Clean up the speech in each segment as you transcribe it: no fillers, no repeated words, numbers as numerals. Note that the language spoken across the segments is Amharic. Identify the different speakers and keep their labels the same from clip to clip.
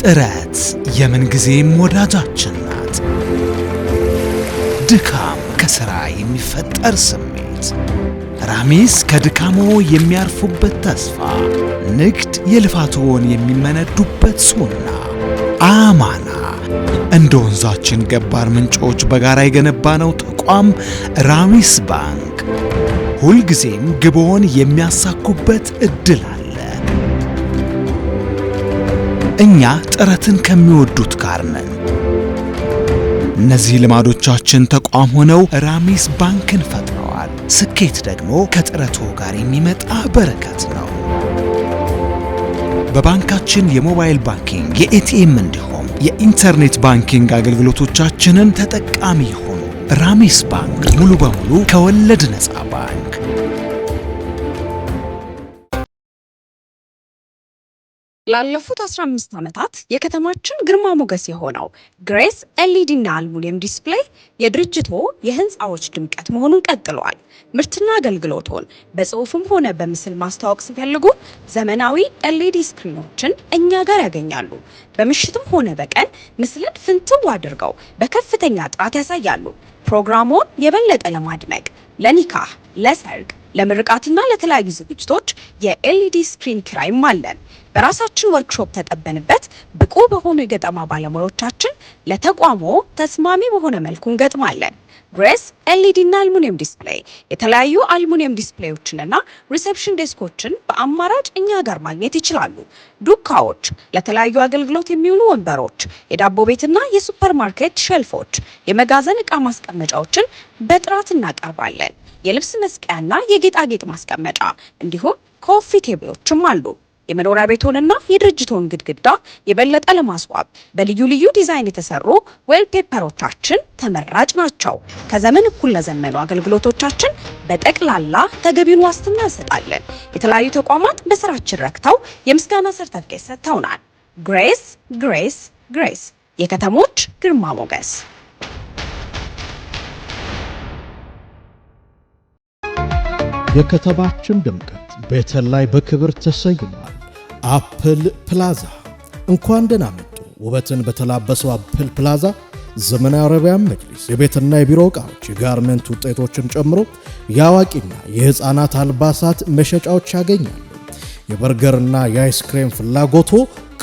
Speaker 1: ጥረት የምንጊዜም ወዳጃችን ናት። ድካም ከሥራ የሚፈጠር ስሜት፣ ራሚስ ከድካሞ የሚያርፉበት ተስፋ፣ ንግድ የልፋትዎን የሚመነዱበት ሱና፣ አማና እንደ ወንዛችን ገባር ምንጮች በጋራ የገነባነው ተቋም ራሚስ ባንክ ሁልጊዜም ግቦን የሚያሳኩበት እድል አለ። እኛ ጥረትን ከሚወዱት ጋር ነን። እነዚህ ልማዶቻችን ተቋም ሆነው ራሚስ ባንክን ፈጥረዋል። ስኬት ደግሞ ከጥረቱ ጋር የሚመጣ በረከት ነው። በባንካችን የሞባይል ባንኪንግ፣ የኤቲኤም እንዲሁም የኢንተርኔት ባንኪንግ አገልግሎቶቻችንን ተጠቃሚ ይሁኑ። ራሚስ ባንክ ሙሉ በሙሉ ከወለድ ነፃ ባንክ።
Speaker 2: ላለፉት 15 ዓመታት የከተማችን ግርማ ሞገስ የሆነው ግሬስ ኤልኢዲ እና አልሙኒየም ዲስፕሌይ የድርጅቱ የህንፃዎች ድምቀት መሆኑን ቀጥሏል። ምርትና አገልግሎቶን በጽሁፍም ሆነ በምስል ማስተዋወቅ ሲፈልጉ ዘመናዊ ኤልኢዲ ስክሪኖችን እኛ ጋር ያገኛሉ። በምሽትም ሆነ በቀን ምስልን ፍንትው አድርገው በከፍተኛ ጥራት ያሳያሉ። ፕሮግራሙን የበለጠ ለማድመቅ ለኒካህ፣ ለሰርግ፣ ለምርቃትና ለተለያዩ ዝግጅቶች የኤልኢዲ ስክሪን ኪራይም አለን። በራሳችን ወርክሾፕ ተጠበንበት ብቁ በሆኑ የገጠማ ባለሙያዎቻችን ለተቋሞ ተስማሚ በሆነ መልኩ እንገጥማለን። ግሬስ ኤልኢዲ እና አልሙኒየም ዲስፕሌይ የተለያዩ አልሙኒየም ዲስፕሌዮችንና ሪሴፕሽን ዴስኮችን በአማራጭ እኛ ጋር ማግኘት ይችላሉ። ዱካዎች፣ ለተለያዩ አገልግሎት የሚውሉ ወንበሮች፣ የዳቦ ቤትና የሱፐርማርኬት ሼልፎች፣ የመጋዘን ዕቃ ማስቀመጫዎችን በጥራት እናቀርባለን። የልብስ መስቀያና የጌጣጌጥ ማስቀመጫ እንዲሁም ኮፊ ቴብሎችም አሉ። የመኖሪያ ቤቶንና የድርጅቶን ግድግዳ የበለጠ ለማስዋብ በልዩ ልዩ ዲዛይን የተሰሩ ዌልፔፐሮቻችን ተመራጭ ናቸው። ከዘመን እኩል ለዘመኑ አገልግሎቶቻችን በጠቅላላ ተገቢውን ዋስትና እንሰጣለን። የተለያዩ ተቋማት በስራችን ረክተው የምስጋና ሰርተፍኬት ሰጥተውናል። ግሬስ ግሬስ ግሬስ የከተሞች ግርማ ሞገስ።
Speaker 3: የከተማችን ድምቀት ቤተል ላይ በክብር ተሰይሟል። አፕል ፕላዛ እንኳን ደህና መጡ። ውበትን በተላበሰው አፕል ፕላዛ ዘመናዊ አረቢያን መጅሊስ፣ የቤትና የቢሮ ዕቃዎች፣ የጋርመንት ውጤቶችን ጨምሮ የአዋቂና የሕፃናት አልባሳት መሸጫዎች ያገኛሉ። የበርገርና የአይስክሬም ፍላጎቶ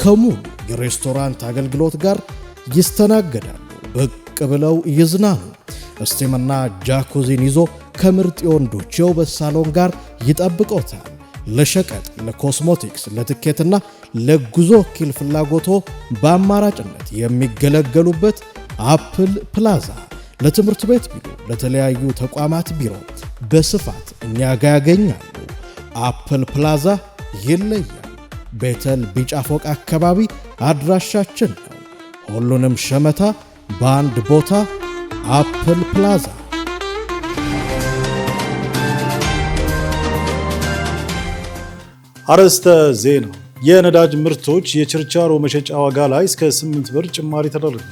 Speaker 3: ከሙሉ የሬስቶራንት አገልግሎት ጋር ይስተናገዳሉ። ብቅ ብለው ይዝናኑ። እስቲምና ጃኩዚን ይዞ ከምርጥ የወንዶች የውበት ሳሎን ጋር ይጠብቆታል። ለሸቀጥ፣ ለኮስሞቲክስ፣ ለትኬትና ለጉዞ ወኪል ፍላጎቶ በአማራጭነት የሚገለገሉበት አፕል ፕላዛ ለትምህርት ቤት ቢሮ፣ ለተለያዩ ተቋማት ቢሮ በስፋት እኛ ጋር ያገኛሉ። አፕል ፕላዛ ይለያል። ቤተል ቢጫ ፎቅ አካባቢ አድራሻችን ነው። ሁሉንም ሸመታ በአንድ ቦታ አፕል ፕላዛ።
Speaker 4: አርዕስተ ዜና። የነዳጅ ምርቶች የችርቻሮ መሸጫ ዋጋ ላይ እስከ 8 ብር ጭማሪ ተደረገ።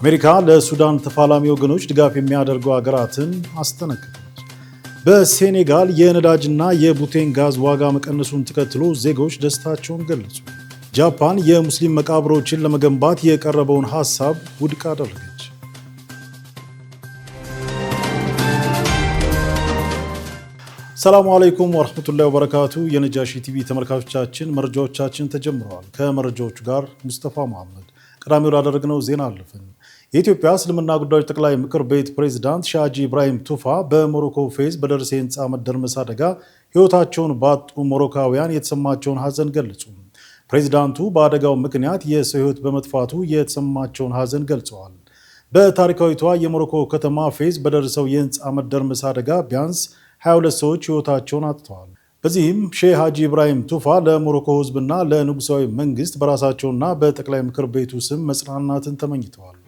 Speaker 4: አሜሪካ ለሱዳን ተፋላሚ ወገኖች ድጋፍ የሚያደርጉ ሀገራትን አስጠነቀቀች። በሴኔጋል የነዳጅና የቡቴን ጋዝ ዋጋ መቀነሱን ተከትሎ ዜጎች ደስታቸውን ገለጹ። ጃፓን የሙስሊም መቃብሮችን ለመገንባት የቀረበውን ሐሳብ ውድቅ አደረገች። ሰላሙ አለይኩም ወራህመቱላሂ ወበረካቱ። የነጃሺ ቲቪ ተመልካቾቻችን መረጃዎቻችን ተጀምረዋል። ከመረጃዎቹ ጋር ሙስጠፋ መሐመድ። ቀዳሚ ወዳደረግነው ዜና አለፍን። የኢትዮጵያ እስልምና ጉዳዮች ጠቅላይ ምክር ቤት ፕሬዝዳንት ሼህ ሀጂ ኢብራሂም ቱፋ በሞሮኮ ፌዝ በደረሰ የህንፃ መደርመስ አደጋ ህይወታቸውን ባጡ ሞሮካውያን የተሰማቸውን ሀዘን ገለጹ። ፕሬዝዳንቱ በአደጋው ምክንያት የሰው ህይወት በመጥፋቱ የተሰማቸውን ሀዘን ገልጸዋል። በታሪካዊቷ የሞሮኮ ከተማ ፌዝ በደረሰው የህንፃ መደርመስ አደጋ ቢያንስ 22 ሰዎች ህይወታቸውን አጥተዋል። በዚህም ሼህ ሀጂ ኢብራሂም ቱፋ ለሞሮኮ ህዝብና ለንጉሳዊ መንግስት በራሳቸውና በጠቅላይ ምክር ቤቱ ስም መጽናናትን ተመኝተዋል።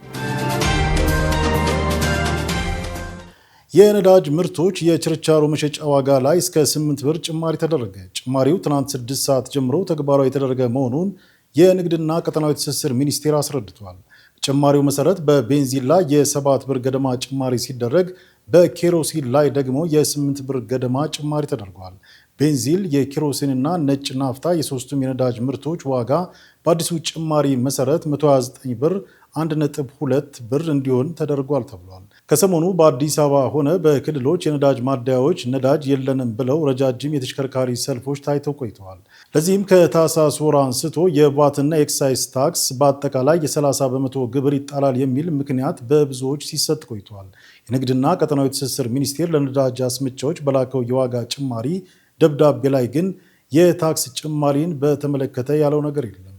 Speaker 4: የነዳጅ ምርቶች የችርቻሮ መሸጫ ዋጋ ላይ እስከ 8 ብር ጭማሪ ተደረገ። ጭማሪው ትናንት 6 ሰዓት ጀምሮ ተግባራዊ የተደረገ መሆኑን የንግድና ቀጠናዊ ትስስር ሚኒስቴር አስረድቷል። ጭማሪው መሰረት በቤንዚን ላይ የ7 ብር ገደማ ጭማሪ ሲደረግ በኬሮሲን ላይ ደግሞ የ8 ብር ገደማ ጭማሪ ተደርጓል። ቤንዚል፣ የኬሮሲንና ነጭ ናፍታ የሶስቱም የነዳጅ ምርቶች ዋጋ በአዲሱ ጭማሪ መሰረት 129 ብር 1.2 ብር እንዲሆን ተደርጓል ተብሏል። ከሰሞኑ በአዲስ አበባ ሆነ በክልሎች የነዳጅ ማደያዎች ነዳጅ የለንም ብለው ረጃጅም የተሽከርካሪ ሰልፎች ታይተው ቆይተዋል። ለዚህም ከታህሳስ ወር አንስቶ የቫትና ኤክሳይዝ ታክስ በአጠቃላይ የ30 በመቶ ግብር ይጣላል የሚል ምክንያት በብዙዎች ሲሰጥ ቆይተዋል። የንግድና ቀጠናዊ ትስስር ሚኒስቴር ለነዳጅ አስመጪዎች በላከው የዋጋ ጭማሪ ደብዳቤ ላይ ግን የታክስ ጭማሪን በተመለከተ ያለው ነገር የለም።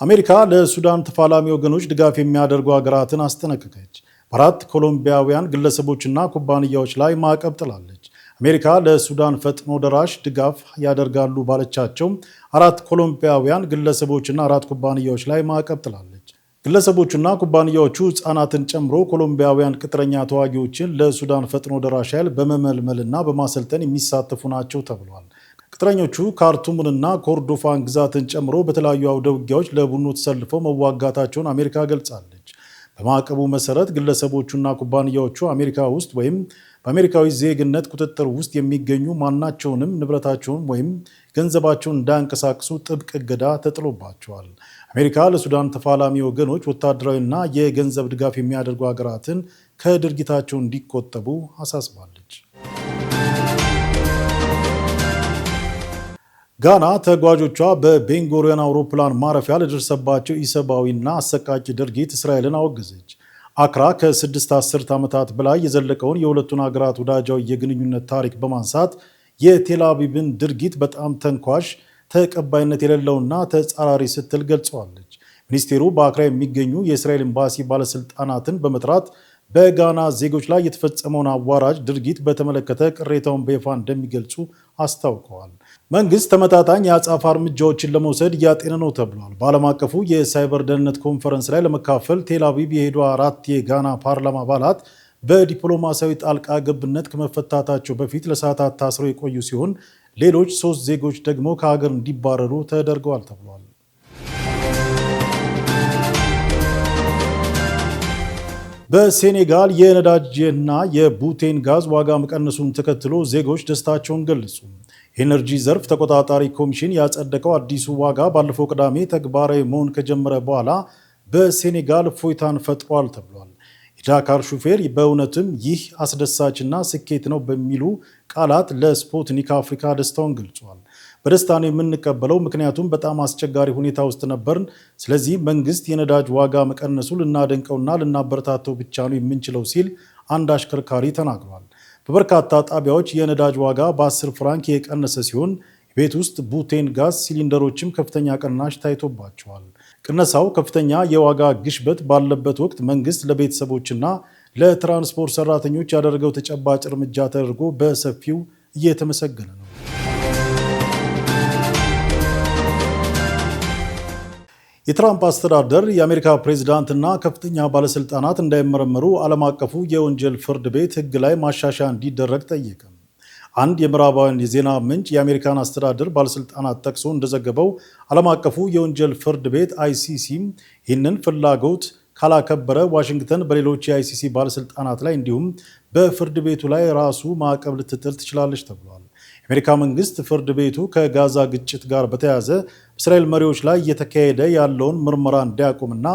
Speaker 4: አሜሪካ ለሱዳን ተፋላሚ ወገኖች ድጋፍ የሚያደርጉ ሀገራትን አስጠነቀቀች። በአራት ኮሎምቢያውያን ግለሰቦችና ኩባንያዎች ላይ ማዕቀብ ጥላለች። አሜሪካ ለሱዳን ፈጥኖ ደራሽ ድጋፍ ያደርጋሉ ባለቻቸው 4 ኮሎምቢያውያን ግለሰቦችና 4 ኩባንያዎች ላይ ማዕቀብ ጥላለች። ግለሰቦቹና ኩባንያዎቹ ሕፃናትን ጨምሮ ኮሎምቢያውያን ቅጥረኛ ተዋጊዎችን ለሱዳን ፈጥኖ ደራሽ ኃይል በመመልመልና በማሰልጠን የሚሳተፉ ናቸው ተብሏል። ቅጥረኞቹ ካርቱምንና ኮርዶፋን ግዛትን ጨምሮ በተለያዩ አውደ ውጊያዎች ለቡድኑ ተሰልፈው መዋጋታቸውን አሜሪካ ገልጻለች። በማዕቀቡ መሰረት ግለሰቦቹና ኩባንያዎቹ አሜሪካ ውስጥ ወይም በአሜሪካዊ ዜግነት ቁጥጥር ውስጥ የሚገኙ ማናቸውንም ንብረታቸውን ወይም ገንዘባቸውን እንዳያንቀሳቅሱ ጥብቅ እገዳ ተጥሎባቸዋል። አሜሪካ ለሱዳን ተፋላሚ ወገኖች ወታደራዊና የገንዘብ ድጋፍ የሚያደርጉ ሀገራትን ከድርጊታቸው እንዲቆጠቡ አሳስባለች። ጋና ተጓዦቿ በቤንጎሪዮን አውሮፕላን ማረፊያ ለደረሰባቸው ኢሰብአዊና አሰቃቂ ድርጊት እስራኤልን አወገዘች። አክራ ከ6 አስርት ዓመታት በላይ የዘለቀውን የሁለቱን ሀገራት ወዳጃዊ የግንኙነት ታሪክ በማንሳት የቴል አቪቭን ድርጊት በጣም ተንኳሽ፣ ተቀባይነት የሌለውና ተጻራሪ ስትል ገልጸዋለች። ሚኒስቴሩ በአክራ የሚገኙ የእስራኤል ኤምባሲ ባለስልጣናትን በመጥራት በጋና ዜጎች ላይ የተፈጸመውን አዋራጅ ድርጊት በተመለከተ ቅሬታውን በይፋ እንደሚገልጹ አስታውቀዋል። መንግስት ተመጣጣኝ የአጸፋ እርምጃዎችን ለመውሰድ እያጤነ ነው ተብሏል። በዓለም አቀፉ የሳይበር ደህንነት ኮንፈረንስ ላይ ለመካፈል ቴል አቪቭ የሄዱ 4 የጋና ፓርላማ አባላት በዲፕሎማሲያዊ ጣልቃ ገብነት ከመፈታታቸው በፊት ለሰዓታት ታስረው የቆዩ ሲሆን ሌሎች 3 ዜጎች ደግሞ ከሀገር እንዲባረሩ ተደርገዋል ተብሏል። በሴኔጋል የነዳጅና የቡቴን ጋዝ ዋጋ መቀነሱን ተከትሎ ዜጎች ደስታቸውን ገለጹ። የኤነርጂ ዘርፍ ተቆጣጣሪ ኮሚሽን ያጸደቀው አዲሱ ዋጋ ባለፈው ቅዳሜ ተግባራዊ መሆን ከጀመረ በኋላ በሴኔጋል እፎይታን ፈጥሯል ተብሏል። የዳካር ሹፌር በእውነትም ይህ አስደሳችና ስኬት ነው በሚሉ ቃላት ለስፑትኒክ አፍሪካ ደስታውን ገልጿል። በደስታ ነው የምንቀበለው፣ ምክንያቱም በጣም አስቸጋሪ ሁኔታ ውስጥ ነበርን። ስለዚህ መንግስት የነዳጅ ዋጋ መቀነሱ ልናደንቀውና ልናበረታተው ብቻ ነው የምንችለው ሲል አንድ አሽከርካሪ ተናግሯል። በበርካታ ጣቢያዎች የነዳጅ ዋጋ በ10 ፍራንክ የቀነሰ ሲሆን የቤት ውስጥ ቡቴን ጋዝ ሲሊንደሮችም ከፍተኛ ቅናሽ ታይቶባቸዋል። ቅነሳው ከፍተኛ የዋጋ ግሽበት ባለበት ወቅት መንግስት ለቤተሰቦችና ለትራንስፖርት ሰራተኞች ያደረገው ተጨባጭ እርምጃ ተደርጎ በሰፊው እየተመሰገነ ነው። የትራምፕ አስተዳደር የአሜሪካ ፕሬዝዳንትና ከፍተኛ ባለስልጣናት እንዳይመረመሩ ዓለም አቀፉ የወንጀል ፍርድ ቤት ሕግ ላይ ማሻሻያ እንዲደረግ ጠየቀ። አንድ የምዕራባውያን የዜና ምንጭ የአሜሪካን አስተዳደር ባለስልጣናት ጠቅሶ እንደዘገበው ዓለም አቀፉ የወንጀል ፍርድ ቤት ICC ይህንን ፍላጎት ካላከበረ ዋሽንግተን በሌሎች የICC ባለስልጣናት ላይ እንዲሁም በፍርድ ቤቱ ላይ ራሱ ማዕቀብ ልትጥል ትችላለች ተብሏል። የአሜሪካ መንግስት ፍርድ ቤቱ ከጋዛ ግጭት ጋር በተያያዘ በእስራኤል መሪዎች ላይ እየተካሄደ ያለውን ምርመራ እንዲያቆምና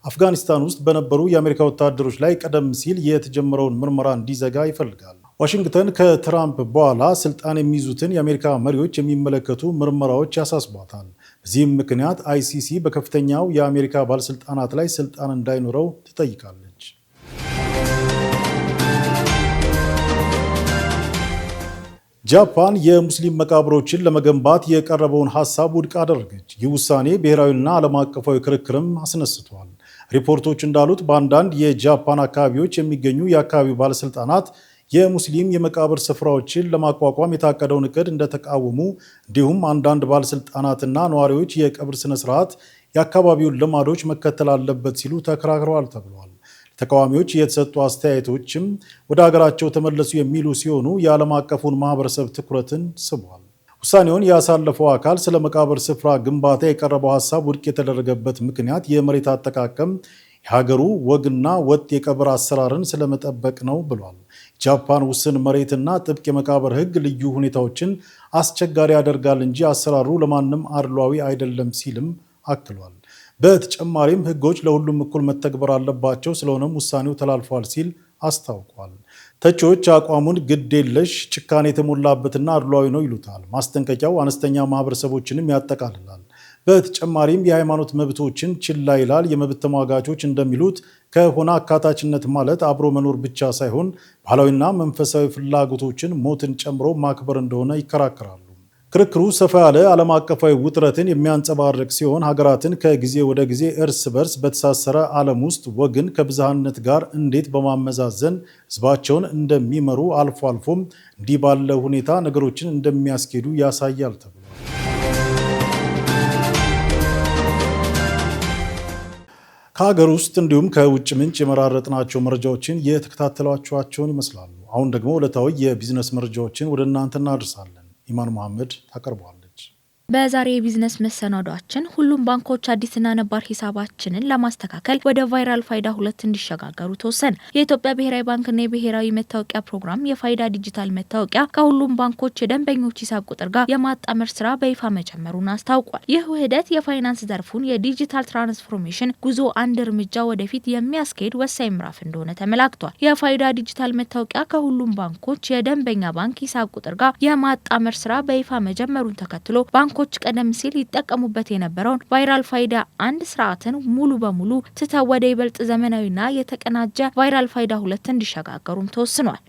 Speaker 4: አፍጋኒስታን ውስጥ በነበሩ የአሜሪካ ወታደሮች ላይ ቀደም ሲል የተጀመረውን ምርመራ እንዲዘጋ ይፈልጋል። ዋሽንግተን ከትራምፕ በኋላ ስልጣን የሚይዙትን የአሜሪካ መሪዎች የሚመለከቱ ምርመራዎች ያሳስቧታል። በዚህም ምክንያት ICC በከፍተኛው የአሜሪካ ባለስልጣናት ላይ ስልጣን እንዳይኖረው ትጠይቃለች። ጃፓን የሙስሊም መቃብሮችን ለመገንባት የቀረበውን ሐሳብ ውድቅ አደረገች። ይህ ውሳኔ ብሔራዊና ዓለም አቀፋዊ ክርክርም አስነስቷል። ሪፖርቶች እንዳሉት በአንዳንድ የጃፓን አካባቢዎች የሚገኙ የአካባቢው ባለስልጣናት የሙስሊም የመቃብር ስፍራዎችን ለማቋቋም የታቀደውን እቅድ እንደተቃወሙ፣ እንዲሁም አንዳንድ ባለስልጣናትና ነዋሪዎች የቀብር ስነስርዓት የአካባቢውን ልማዶች መከተል አለበት ሲሉ ተከራክረዋል ተብሏል። ተቃዋሚዎች የተሰጡ አስተያየቶችም ወደ ሀገራቸው ተመለሱ የሚሉ ሲሆኑ የዓለም አቀፉን ማህበረሰብ ትኩረትን ስቧል። ውሳኔውን ያሳለፈው አካል ስለ መቃብር ስፍራ ግንባታ የቀረበው ሀሳብ ውድቅ የተደረገበት ምክንያት የመሬት አጠቃቀም የሀገሩ ወግና ወጥ የቀብር አሰራርን ስለመጠበቅ ነው ብሏል። ጃፓን ውስን መሬትና ጥብቅ የመቃብር ሕግ ልዩ ሁኔታዎችን አስቸጋሪ ያደርጋል እንጂ አሰራሩ ለማንም አድሏዊ አይደለም ሲልም አክሏል። በተጨማሪም ሕጎች ለሁሉም እኩል መተግበር አለባቸው፣ ስለሆነም ውሳኔው ተላልፏል ሲል አስታውቋል። ተቺዎች አቋሙን ግድ የለሽ ጭካኔ የተሞላበትና አድሏዊ ነው ይሉታል። ማስጠንቀቂያው አነስተኛ ማህበረሰቦችንም ያጠቃልላል። በተጨማሪም የሃይማኖት መብቶችን ችላ ይላል። የመብት ተሟጋቾች እንደሚሉት ከሆነ አካታችነት ማለት አብሮ መኖር ብቻ ሳይሆን ባህላዊና መንፈሳዊ ፍላጎቶችን ሞትን ጨምሮ ማክበር እንደሆነ ይከራከራሉ። ክርክሩ ሰፋ ያለ ዓለም አቀፋዊ ውጥረትን የሚያንጸባርቅ ሲሆን ሀገራትን ከጊዜ ወደ ጊዜ እርስ በርስ በተሳሰረ ዓለም ውስጥ ወግን ከብዝሃነት ጋር እንዴት በማመዛዘን ህዝባቸውን እንደሚመሩ አልፎ አልፎም እንዲህ ባለ ሁኔታ ነገሮችን እንደሚያስኬዱ ያሳያል ተብሏል። ከሀገር ውስጥ እንዲሁም ከውጭ ምንጭ የመራረጥናቸው መረጃዎችን የተከታተሏቸውን ይመስላሉ። አሁን ደግሞ ዕለታዊ የቢዝነስ መረጃዎችን ወደ እናንተ እናደርሳለን። ኢማን መሐመድ ታቀርበዋለች።
Speaker 5: በዛሬ የቢዝነስ መሰናዷችን ሁሉም ባንኮች አዲስና ነባር ሂሳባችንን ለማስተካከል ወደ ቫይራል ፋይዳ 2 እንዲሸጋገሩ ተወሰነ። የኢትዮጵያ ብሔራዊ ባንክና የብሔራዊ መታወቂያ ፕሮግራም የፋይዳ ዲጂታል መታወቂያ ከሁሉም ባንኮች የደንበኞች ሂሳብ ቁጥር ጋር የማጣመር ስራ በይፋ መጀመሩን አስታውቋል። ይህ ውህደት የፋይናንስ ዘርፉን የዲጂታል ትራንስፎርሜሽን ጉዞ አንድ እርምጃ ወደፊት የሚያስኬድ ወሳኝ ምዕራፍ እንደሆነ ተመላክቷል። የፋይዳ ዲጂታል መታወቂያ ከሁሉም ባንኮች የደንበኛ ባንክ ሂሳብ ቁጥር ጋር የማጣመር ስራ በይፋ መጀመሩን ተከትሎ ባንኮች ቀደም ሲል ይጠቀሙበት የነበረውን ቫይራል ፋይዳ 1 ስርዓትን ሙሉ በሙሉ ትተው ወደ ይበልጥ ዘመናዊና የተቀናጀ ቫይራል ፋይዳ 2 እንዲሸጋገሩም ተወስኗል።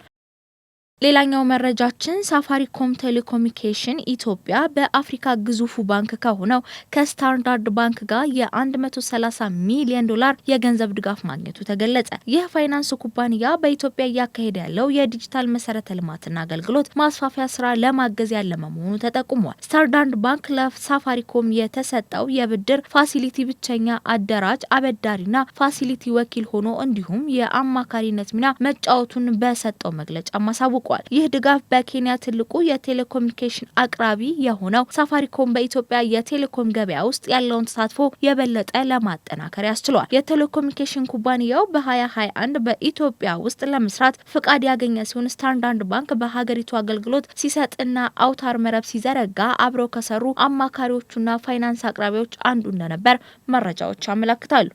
Speaker 5: ሌላኛው መረጃችን ሳፋሪኮም ቴሌኮሙኒኬሽን ኢትዮጵያ በአፍሪካ ግዙፉ ባንክ ከሆነው ከስታንዳርድ ባንክ ጋር የ$130 ሚሊዮን የገንዘብ ድጋፍ ማግኘቱ ተገለጸ። ይህ ፋይናንስ ኩባንያ በኢትዮጵያ እያካሄደ ያለው የዲጂታል መሰረተ ልማትና አገልግሎት ማስፋፊያ ስራ ለማገዝ ያለመ መሆኑ ተጠቁሟል። ስታንዳርድ ባንክ ለሳፋሪኮም የተሰጠው የብድር ፋሲሊቲ ብቸኛ አደራጅ አበዳሪና ፋሲሊቲ ወኪል ሆኖ እንዲሁም የአማካሪነት ሚና መጫወቱን በሰጠው መግለጫ ማሳወቁ። ይህ ድጋፍ በኬንያ ትልቁ የቴሌኮሙኒኬሽን አቅራቢ የሆነው ሳፋሪኮም በኢትዮጵያ የቴሌኮም ገበያ ውስጥ ያለውን ተሳትፎ የበለጠ ለማጠናከር ያስችሏል። የቴሌኮሙኒኬሽን ኩባንያው በ2021 በኢትዮጵያ ውስጥ ለመስራት ፍቃድ ያገኘ ሲሆን ስታንዳርድ ባንክ በሀገሪቱ አገልግሎት ሲሰጥና አውታር መረብ ሲዘረጋ አብረው ከሰሩ አማካሪዎቹና ፋይናንስ አቅራቢዎች አንዱ እንደነበር መረጃዎች ያመለክታሉ።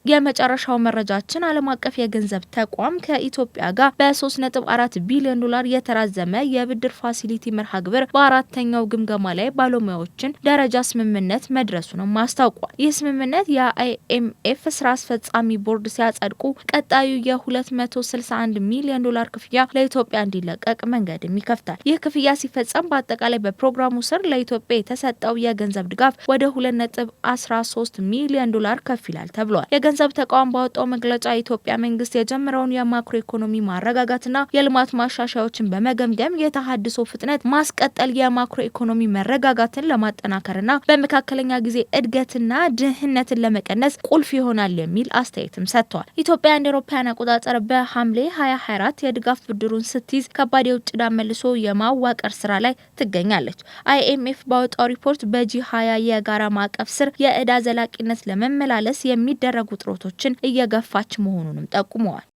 Speaker 5: የመጨረሻው መረጃችን ዓለም አቀፍ የገንዘብ ተቋም ከኢትዮጵያ ጋር በ3.4 ቢሊዮን የተራዘመ የብድር ፋሲሊቲ መርሃ ግብር በአራተኛው ግምገማ ላይ ባለሙያዎችን ደረጃ ስምምነት መድረሱንም አስታውቋል። ይህ ስምምነት የአይኤምኤፍ ስራ አስፈጻሚ ቦርድ ሲያጸድቁ ቀጣዩ የ$261 ሚሊዮን ክፍያ ለኢትዮጵያ እንዲለቀቅ መንገድም ይከፍታል። ይህ ክፍያ ሲፈጸም በአጠቃላይ በፕሮግራሙ ስር ለኢትዮጵያ የተሰጠው የገንዘብ ድጋፍ ወደ $2.13 ሚሊዮን ከፍ ይላል ተብሏል። ገንዘብ ተቋም ባወጣው መግለጫ የኢትዮጵያ መንግስት የጀመረውን የማክሮ ኢኮኖሚ ማረጋጋትና የልማት ማሻሻያዎችን በመገምገም የተሃድሶ ፍጥነት ማስቀጠል የማክሮ ኢኮኖሚ መረጋጋትን ለማጠናከርና በመካከለኛ ጊዜ እድገትና ድህነትን ለመቀነስ ቁልፍ ይሆናል የሚል አስተያየትም ሰጥቷል። ኢትዮጵያ እንደ አውሮፓውያን አቆጣጠር በሐምሌ 2024 የድጋፍ ብድሩን ስትይዝ ከባድ የውጭ ዕዳ መልሶ የማዋቀር ስራ ላይ ትገኛለች። አይኤምኤፍ ባወጣው ሪፖርት በጂ20 የጋራ ማዕቀፍ ስር የዕዳ ዘላቂነት ለመመላለስ የሚደረጉ ጥረቶችን እየገፋች መሆኑንም ጠቁመዋል።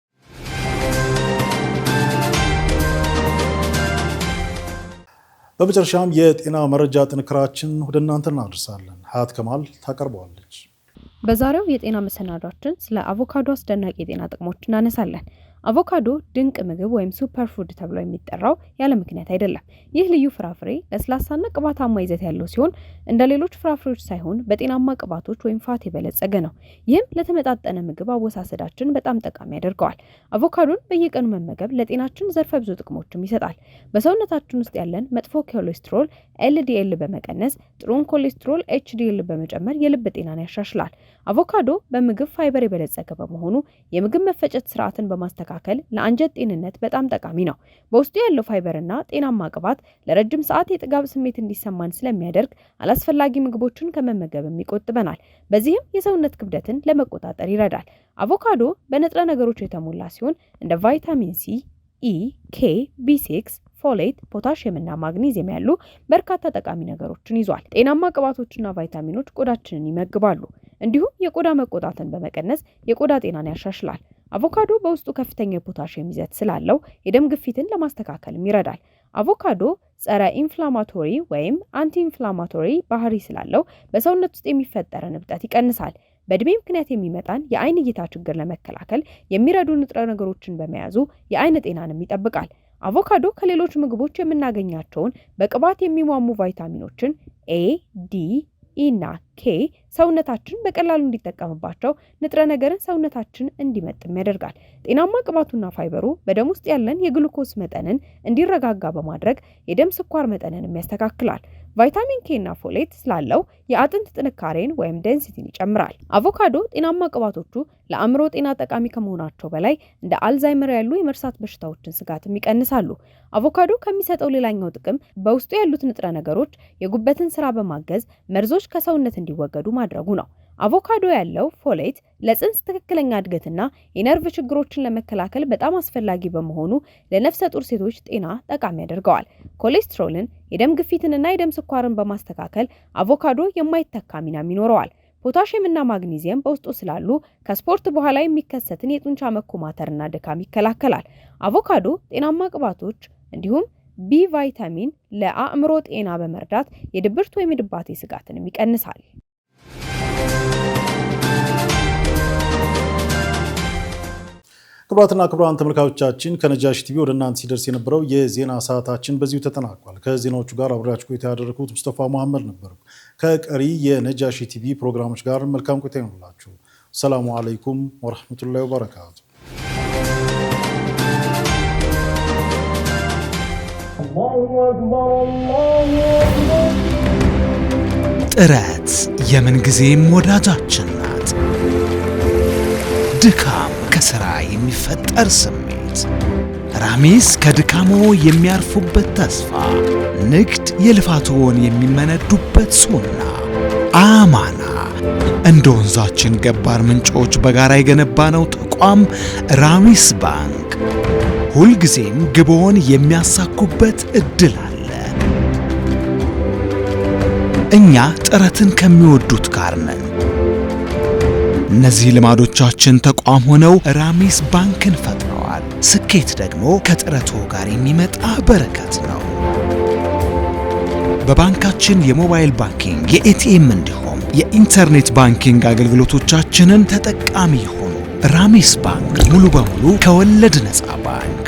Speaker 4: በመጨረሻም የጤና መረጃ ጥንክራችን ወደ እናንተ እናደርሳለን። ሀያት ከማል ታቀርበዋለች።
Speaker 6: በዛሬው የጤና መሰናዷችን ስለ አቮካዶ አስደናቂ የጤና ጥቅሞች እናነሳለን። አቮካዶ ድንቅ ምግብ ወይም ሱፐር ፉድ ተብሎ የሚጠራው ያለ ምክንያት አይደለም። ይህ ልዩ ፍራፍሬ ለስላሳና ቅባታማ ይዘት ያለው ሲሆን እንደ ሌሎች ፍራፍሬዎች ሳይሆን በጤናማ ቅባቶች ወይም ፋት የበለጸገ ነው። ይህም ለተመጣጠነ ምግብ አወሳሰዳችን በጣም ጠቃሚ ያደርገዋል። አቮካዶን በየቀኑ መመገብ ለጤናችን ዘርፈ ብዙ ጥቅሞችም ይሰጣል። በሰውነታችን ውስጥ ያለን መጥፎ ኮሌስትሮል ኤልዲኤል በመቀነስ ጥሩን ኮሌስትሮል ኤችዲኤል በመጨመር የልብ ጤናን ያሻሽላል። አቮካዶ በምግብ ፋይበር የበለጸገ በመሆኑ የምግብ መፈጨት ስርዓትን በማስተካከል ለአንጀት ጤንነት በጣም ጠቃሚ ነው። በውስጡ ያለው ፋይበርና ጤናማ ቅባት ለረጅም ሰዓት የጥጋብ ስሜት እንዲሰማን ስለሚያደርግ አላስፈላጊ ምግቦችን ከመመገብም ይቆጥበናል። በዚህም የሰውነት ክብደትን ለመቆጣጠር ይረዳል። አቮካዶ በንጥረ ነገሮች የተሞላ ሲሆን እንደ ቫይታሚን ሲ፣ ኢ፣ ኬ፣ ቢ6 ፎሌት፣ ፖታሺየም እና ማግኒዚየም ያሉ በርካታ ጠቃሚ ነገሮችን ይዟል። ጤናማ ቅባቶችና ቫይታሚኖች ቆዳችንን ይመግባሉ። እንዲሁም የቆዳ መቆጣትን በመቀነስ የቆዳ ጤናን ያሻሽላል። አቮካዶ በውስጡ ከፍተኛ የፖታሺየም ይዘት ስላለው የደም ግፊትን ለማስተካከልም ይረዳል። አቮካዶ ጸረ ኢንፍላማቶሪ ወይም አንቲ ኢንፍላማቶሪ ባህሪ ስላለው በሰውነት ውስጥ የሚፈጠርን እብጠት ይቀንሳል። በእድሜ ምክንያት የሚመጣን የአይን እይታ ችግር ለመከላከል የሚረዱ ንጥረ ነገሮችን በመያዙ የአይን ጤናንም ይጠብቃል። አቮካዶ ከሌሎች ምግቦች የምናገኛቸውን በቅባት የሚሟሙ ቫይታሚኖችን ኤ፣ ዲ፣ ኢ እና ኬ ሰውነታችን በቀላሉ እንዲጠቀምባቸው ንጥረ ነገርን ሰውነታችን እንዲመጥም ያደርጋል። ጤናማ ቅባቱና ፋይበሩ በደም ውስጥ ያለን የግሉኮስ መጠንን እንዲረጋጋ በማድረግ የደም ስኳር መጠንንም ያስተካክላል። ቫይታሚን ኬ እና ፎሌት ስላለው የአጥንት ጥንካሬን ወይም ዴንሲቲን ይጨምራል። አቮካዶ ጤናማ ቅባቶቹ ለአእምሮ ጤና ጠቃሚ ከመሆናቸው በላይ እንደ አልዛይመር ያሉ የመርሳት በሽታዎችን ስጋትም ይቀንሳሉ። አቮካዶ ከሚሰጠው ሌላኛው ጥቅም በውስጡ ያሉት ንጥረ ነገሮች የጉበትን ስራ በማገዝ መርዞች ከሰውነት እንዲወገዱ ማድረጉ ነው። አቮካዶ ያለው ፎሌት ለጽንስ ትክክለኛ እድገትና የነርቭ ችግሮችን ለመከላከል በጣም አስፈላጊ በመሆኑ ለነፍሰ ጡር ሴቶች ጤና ጠቃሚ ያደርገዋል። ኮሌስትሮልን፣ የደም ግፊትንና የደም ስኳርን በማስተካከል አቮካዶ የማይተካ ሚናም ይኖረዋል። ፖታሺየም እና ማግኒዚየም በውስጡ ስላሉ ከስፖርት በኋላ የሚከሰትን የጡንቻ መኮማተርና ድካም ይከላከላል። አቮካዶ ጤናማ ቅባቶች እንዲሁም ቢ ቫይታሚን ለአእምሮ ጤና በመርዳት የድብርት ወይም የድባቴ ስጋትንም ይቀንሳል።
Speaker 4: ክቡራትና ክቡራን ተመልካቾቻችን ከነጃሺ ቲቪ ወደ እናንተ ሲደርስ የነበረው የዜና ሰዓታችን በዚሁ ተጠናቋል። ከዜናዎቹ ጋር አብሬያችሁ ቆይታ ያደረኩት ሙስጠፋ መሐመድ ነበርኩ። ከቀሪ የነጃሺ ቲቪ ፕሮግራሞች ጋር መልካም ቆይታ ይሁንላችሁ። ሰላሙ አለይኩም ወራህመቱላሂ ወበረካቱ።
Speaker 1: ጥረት የምንጊዜም ወዳጃችን ናት። ድካም ከሥራ የሚፈጠር ስሜት፣ ራሚስ ከድካሞ የሚያርፉበት ተስፋ፣ ንግድ የልፋቶን የሚመነዱበት ሱና፣ አማና እንደ ወንዛችን ገባር ምንጮች በጋራ የገነባነው ተቋም ራሚስ ባንክ ሁልጊዜም ግቦን የሚያሳኩበት እድል አለ። እኛ ጥረትን ከሚወዱት ጋር ነን። እነዚህ ልማዶቻችን ተቋም ሆነው ራሚስ ባንክን ፈጥረዋል። ስኬት ደግሞ ከጥረቱ ጋር የሚመጣ በረከት ነው። በባንካችን የሞባይል ባንኪንግ፣ የኤቲኤም እንዲሁም የኢንተርኔት ባንኪንግ አገልግሎቶቻችንን ተጠቃሚ ይሁኑ። ራሚስ ባንክ ሙሉ በሙሉ ከወለድ ነፃ ባንክ።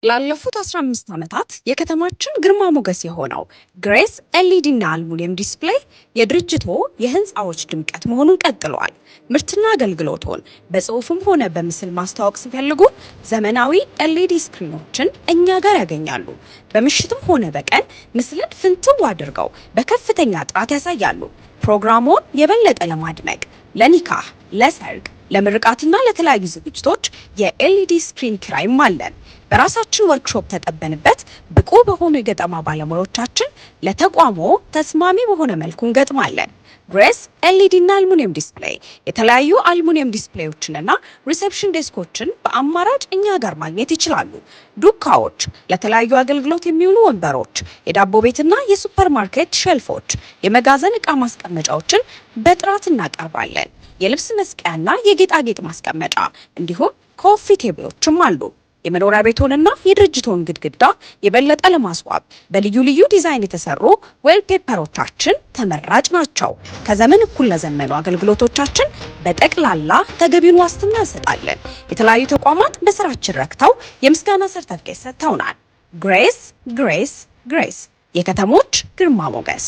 Speaker 2: ላለፉት 15 ዓመታት የከተማችን ግርማ ሞገስ የሆነው ግሬስ ኤልኢዲ እና አልሙኒየም ዲስፕሌይ የድርጅቶ የህንፃዎች ድምቀት መሆኑን ቀጥሏል። ምርትና አገልግሎቶን በጽሁፍም ሆነ በምስል ማስተዋወቅ ሲፈልጉ ዘመናዊ ኤልኢዲ ስክሪኖችን እኛ ጋር ያገኛሉ። በምሽትም ሆነ በቀን ምስልን ፍንትው አድርገው በከፍተኛ ጥራት ያሳያሉ። ፕሮግራሙን የበለጠ ለማድመቅ ለኒካህ፣ ለሰርግ፣ ለምርቃትና ለተለያዩ ዝግጅቶች የኤልኢዲ ስክሪን ኪራይም አለን። በራሳችን ወርክሾፕ ተጠበንበት ብቁ በሆኑ የገጠማ ባለሙያዎቻችን ለተቋሞ ተስማሚ በሆነ መልኩ እንገጥማለን። ግሬስ ኤልኢዲ እና አልሙኒየም ዲስፕሌይ የተለያዩ አልሙኒየም ዲስፕሌዮችንና ሪሴፕሽን ዴስኮችን በአማራጭ እኛ ጋር ማግኘት ይችላሉ። ዱካዎች፣ ለተለያዩ አገልግሎት የሚውሉ ወንበሮች፣ የዳቦ ቤትና የሱፐር ማርኬት ሼልፎች፣ የመጋዘን ዕቃ ማስቀመጫዎችን በጥራት እናቀርባለን። የልብስ መስቀያና የጌጣጌጥ ማስቀመጫ እንዲሁም ኮፊ ቴብሎችም አሉ። የመኖሪያ ቤቶንና የድርጅቶን ግድግዳ የበለጠ ለማስዋብ በልዩ ልዩ ዲዛይን የተሰሩ ዌልፔፐሮቻችን ተመራጭ ናቸው። ከዘመን እኩል ለዘመኑ አገልግሎቶቻችን በጠቅላላ ተገቢውን ዋስትና እንሰጣለን። የተለያዩ ተቋማት በስራችን ረክተው የምስጋና ሰርተፍኬት ሰጥተውናል። ግሬስ ግሬስ ግሬስ የከተሞች ግርማ ሞገስ።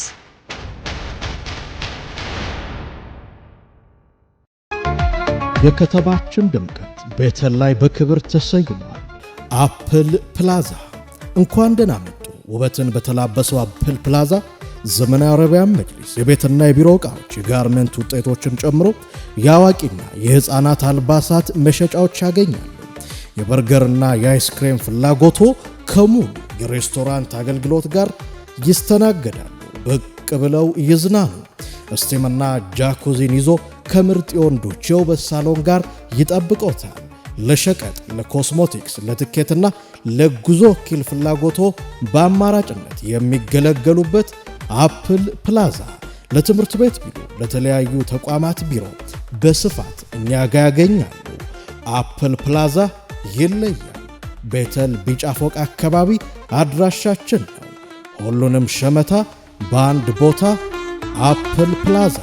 Speaker 3: የከተማችን ድምቀት ቤተል ላይ በክብር ተሰይሟል። አፕል ፕላዛ እንኳን ደህና መጡ። ውበትን በተላበሰው አፕል ፕላዛ ዘመናዊ አረቢያን መጅሊስ፣ የቤትና የቢሮ ዕቃዎች፣ የጋርመንት ውጤቶችን ጨምሮ የአዋቂና የሕፃናት አልባሳት መሸጫዎች ያገኛሉ። የበርገርና የአይስክሬም ፍላጎቶ ከሙሉ የሬስቶራንት አገልግሎት ጋር ይስተናገዳሉ። ብቅ ብለው ይዝናኑ። እስቲምና ጃኩዚን ይዞ ከምርጥ የወንዶች የውበት ሳሎን ጋር ይጠብቆታል። ለሸቀጥ፣ ለኮስሞቲክስ፣ ለትኬትና ለጉዞ ወኪል ፍላጎቶ በአማራጭነት የሚገለገሉበት አፕል ፕላዛ ለትምህርት ቤት ቢሮ፣ ለተለያዩ ተቋማት ቢሮ በስፋት እኛ ጋር ያገኛሉ። አፕል ፕላዛ ይለያል። ቤተል ቢጫ ፎቅ አካባቢ አድራሻችን ነው። ሁሉንም ሸመታ በአንድ ቦታ አፕል ፕላዛ